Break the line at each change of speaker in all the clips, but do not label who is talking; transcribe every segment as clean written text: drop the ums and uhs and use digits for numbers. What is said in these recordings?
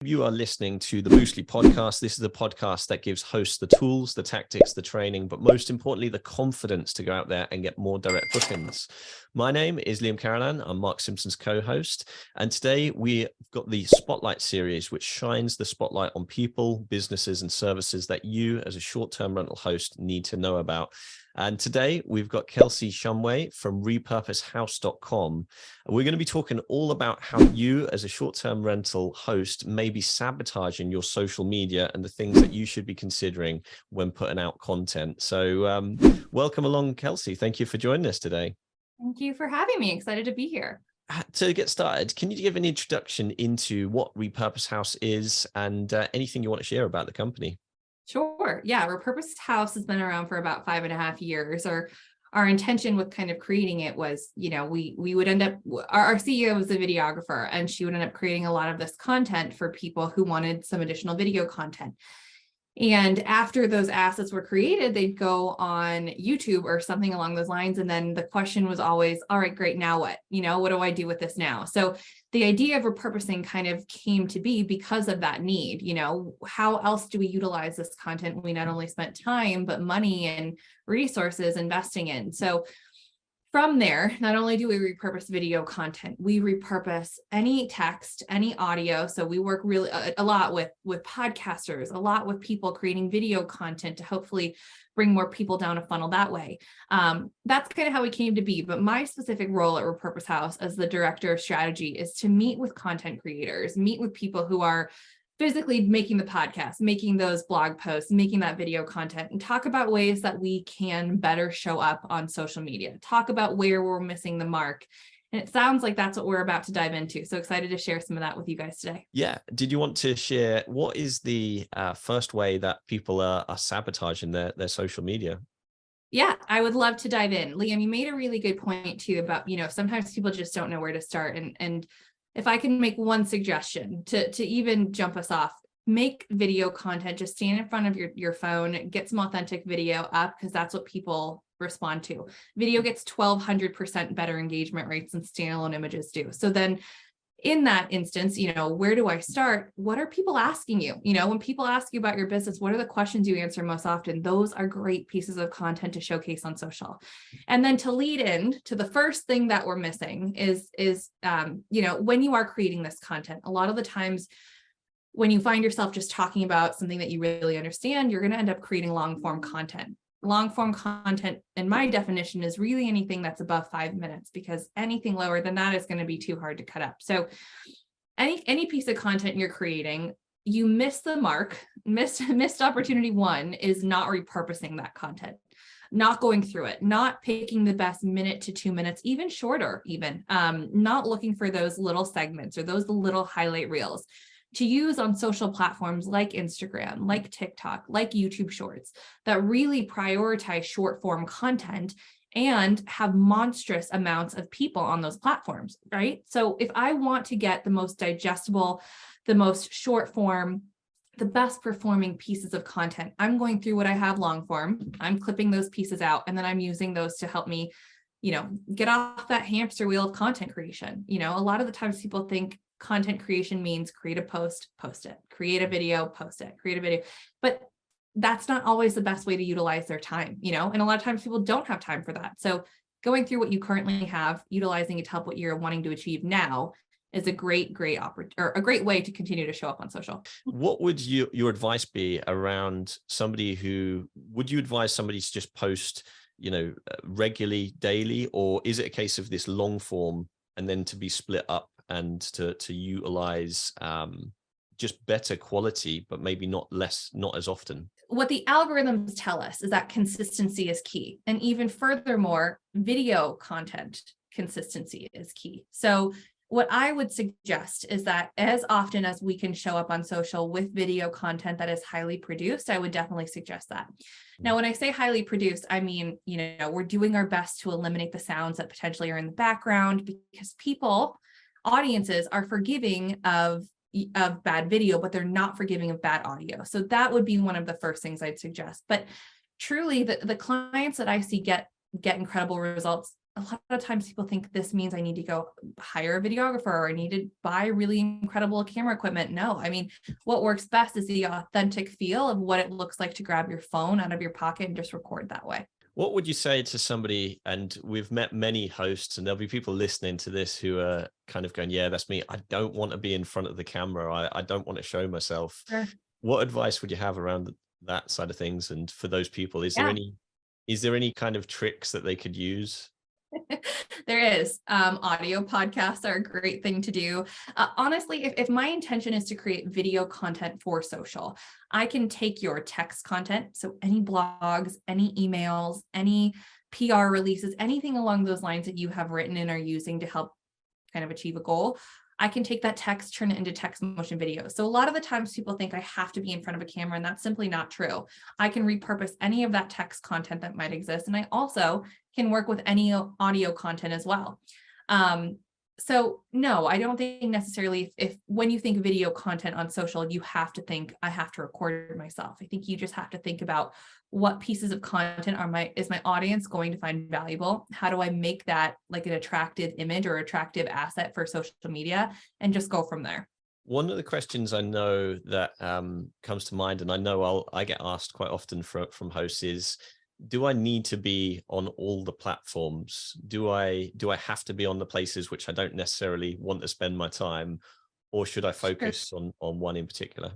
You are listening to the Boostly podcast. This is the podcast that gives hosts the tools, the tactics, the training, but most importantly, the confidence to go out there and get more direct bookings. My name is Liam Carolan. I'm Mark Simpson's co-host. And today we've got the Spotlight series, which shines the spotlight on people, businesses, and services that you as a short-term rental host need to know about. And today we've got Kelsey Shumway from repurposehouse.com. We're going to be talking all about how you as a short-term rental host may be sabotaging your social media and the things that you should be considering when putting out content. So welcome along, Kelsey. Thank you for joining us today.
Thank you for having me. Excited to be here.
To get started, can you give an introduction into what Repurpose House is and anything you want to share about the company?
Sure. Yeah. Repurpose House has been around for about 5.5 years. Our intention with kind of creating it was, we would end up, our CEO was a videographer, and she would end up creating a lot of this content for people who wanted some additional video content. And after those assets were created, they'd go on YouTube or something along those lines. And then the question was always, all right, great, now what? What do I do with this now? So the idea of repurposing kind of came to be because of that need. How else do we utilize this content we not only spent time, but money and resources investing in? So from there, not only do we repurpose video content, we repurpose any text, any audio. So we work really a lot with podcasters, a lot with people creating video content to hopefully bring more people down a funnel that way. That's kind of how we came to be. But my specific role at Repurpose House as the director of strategy is to meet with content creators, meet with people who are physically making the podcast, making those blog posts, making that video content, and talk about ways that we can better show up on social media, talk about where we're missing the mark. And it sounds like that's what we're about to dive into. So excited to share some of that with you guys today.
Yeah. Did you want to share what is the first way that people are sabotaging their social media?
Yeah, I would love to dive in. Liam, you made a really good point too about, sometimes people just don't know where to start. And if I can make one suggestion to even jump us off, make video content, just stand in front of your phone, get some authentic video up, because that's what people respond to. Video gets 1,200% better engagement rates than standalone images do. So then in that instance, where do I start? What are people asking you? When people ask you about your business, what are the questions you answer most often? Those are great pieces of content to showcase on social. And then to lead in to the first thing that we're missing is when you are creating this content, a lot of the times when you find yourself just talking about something that you really understand, you're going to end up creating long form content. Long form content, in my definition, is really anything that's above 5 minutes, because anything lower than that is going to be too hard to cut up. So any piece of content you're creating, you miss the mark. Missed opportunity one is not repurposing that content, not going through it, not picking the best minute to 2 minutes, even shorter, not looking for those little segments or those little highlight reels to use on social platforms like Instagram, like TikTok, like YouTube Shorts, that really prioritize short form content and have monstrous amounts of people on those platforms, right? So if I want to get the most digestible, the most short form, the best performing pieces of content, I'm going through what I have long form, I'm clipping those pieces out, and then I'm using those to help me, get off that hamster wheel of content creation. A lot of the times people think content creation means create a post, post it, create a video, post it, create a video. But that's not always the best way to utilize their time, and a lot of times people don't have time for that. So going through what you currently have, utilizing it to help what you're wanting to achieve now is a great way to continue to show up on social.
What would your advice be around would you advise somebody to just post, regularly, daily, or is it a case of this long form and then to be split up and to utilize just better quality, but maybe not as often?
What the algorithms tell us is that consistency is key. And even furthermore, video content consistency is key. So what I would suggest is that as often as we can show up on social with video content that is highly produced, I would definitely suggest that. Now, when I say highly produced, I mean, we're doing our best to eliminate the sounds that potentially are in the background, because audiences are forgiving of bad video, but they're not forgiving of bad audio. So that would be one of the first things I'd suggest. But truly, the clients that I see get incredible results a lot of times people think this means I need to go hire a videographer or I need to buy really incredible camera equipment. No, I mean, what works best is the authentic feel of what it looks like to grab your phone out of your pocket and just record that way.
What would you say to somebody, and we've met many hosts and there'll be people listening to this who are kind of going, yeah, that's me. I don't want to be in front of the camera. I don't want to show myself.
Sure.
What advice would you have around that side of things? And for those people, is
Yeah.
there any kind of tricks that they could use?
There is. Audio podcasts are a great thing to do. Honestly, if my intention is to create video content for social, I can take your text content. So any blogs, any emails, any PR releases, anything along those lines that you have written and are using to help kind of achieve a goal. I can take that text, turn it into text motion video. So a lot of the times people think I have to be in front of a camera, and that's simply not true. I can repurpose any of that text content that might exist. And I also can work with any audio content as well. So no, I don't think necessarily if when you think video content on social, you have to think I have to record myself. I think you just have to think about what pieces of content is my audience going to find valuable? How do I make that like an attractive image or attractive asset for social media, and just go from there?
One of the questions I know that comes to mind, and I know I get asked quite often from hosts, is, do I need to be on all the platforms? Do I have to be on the places which I don't necessarily want to spend my time, or should I focus on one in particular?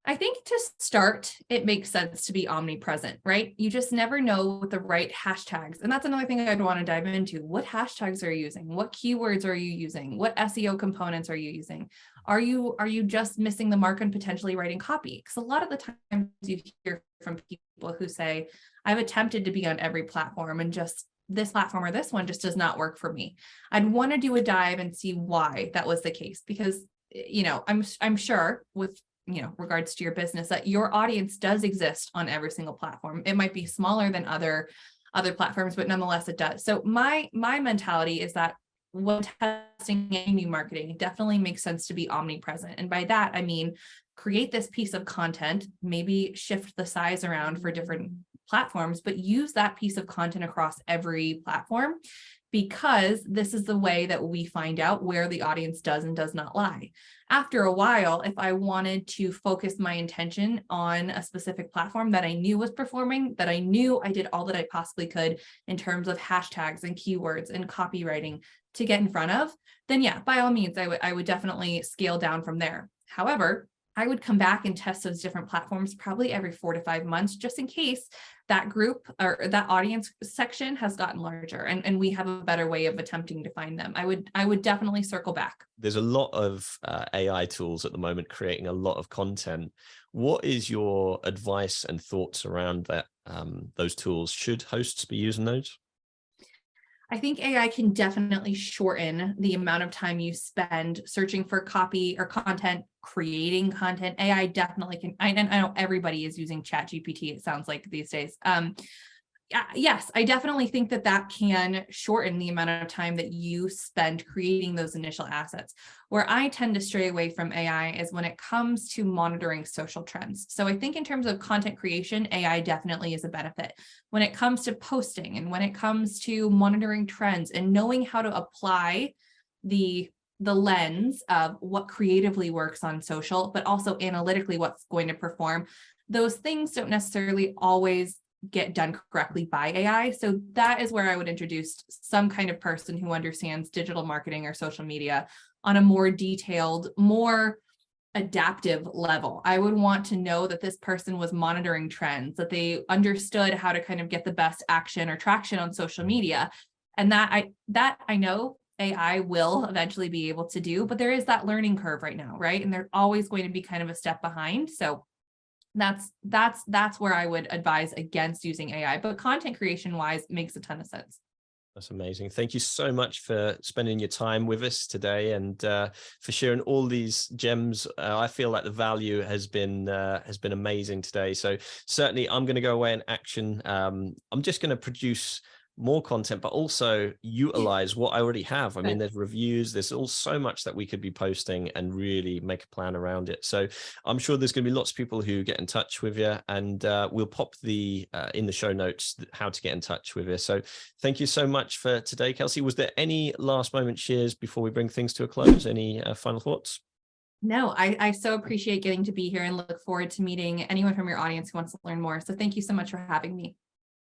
I think to start, it makes sense to be omnipresent, right? You just never know with the right hashtags. And that's another thing I'd want to dive into. What hashtags are you using? What keywords are you using? What SEO components are you using? Are you just missing the mark on potentially writing copy? Because a lot of the times you hear from people who say, I've attempted to be on every platform and just this platform or this one just does not work for me. I'd want to do a dive and see why that was the case, because, I'm sure with regards to your business that your audience does exist on every single platform. It might be smaller than other platforms, but nonetheless it does. So my mentality is that when testing any new marketing, it definitely makes sense to be omnipresent. And by that, I mean, create this piece of content, maybe shift the size around for different platforms, but use that piece of content across every platform, because this is the way that we find out where the audience does and does not lie. After a while, if I wanted to focus my intention on a specific platform that I knew was performing, that I knew I did all that I possibly could in terms of hashtags and keywords and copywriting to get in front of, then yeah, by all means, I would definitely scale down from there. However, I would come back and test those different platforms probably every 4 to 5 months, just in case that group or that audience section has gotten larger and we have a better way of attempting to find them. I would definitely circle back.
There's a lot of AI tools at the moment creating a lot of content. What is your advice and thoughts around that? Those tools, should hosts be using those?
I think AI can definitely shorten the amount of time you spend searching for copy or content, creating content. AI definitely can. I know everybody is using ChatGPT, it sounds like these days. Yes, I definitely think that can shorten the amount of time that you spend creating those initial assets. Where I tend to stray away from AI is when it comes to monitoring social trends. So I think in terms of content creation, AI definitely is a benefit. When it comes to posting and when it comes to monitoring trends and knowing how to apply the lens of what creatively works on social, but also analytically what's going to perform, those things don't necessarily always get done correctly by AI. So that is where I would introduce some kind of person who understands digital marketing or social media on a more detailed, more adaptive level. I would want to know that this person was monitoring trends, that they understood how to kind of get the best action or traction on social media. And that I know AI will eventually be able to do, but there is that learning curve right now, right? And they're always going to be kind of a step behind. So that's where I would advise against using AI, but content creation wise makes a ton of sense.
That's amazing. Thank you so much for spending your time with us today and for sharing all these gems. I feel like the value has been amazing today. So certainly I'm going to go away and action. I'm just going to produce more content, but also utilize what I already have. I mean, there's reviews, there's all so much that we could be posting and really make a plan around it. So I'm sure there's going to be lots of people who get in touch with you, and we'll pop the in the show notes how to get in touch with you. So thank you so much for today, Kelsey. Was there any last moment shares before we bring things to a close? Any final thoughts?
No, I so appreciate getting to be here and look forward to meeting anyone from your audience who wants to learn more. So thank you so much for having me.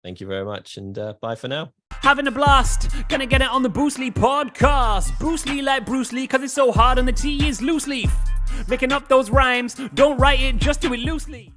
Thank you very much, and bye for now.
Having a blast, gonna get it on the Bruce Lee podcast. Bruce Lee like Bruce Lee, cause it's so hard and the T is loose leaf. Making up those rhymes, don't write it, just do it loosely.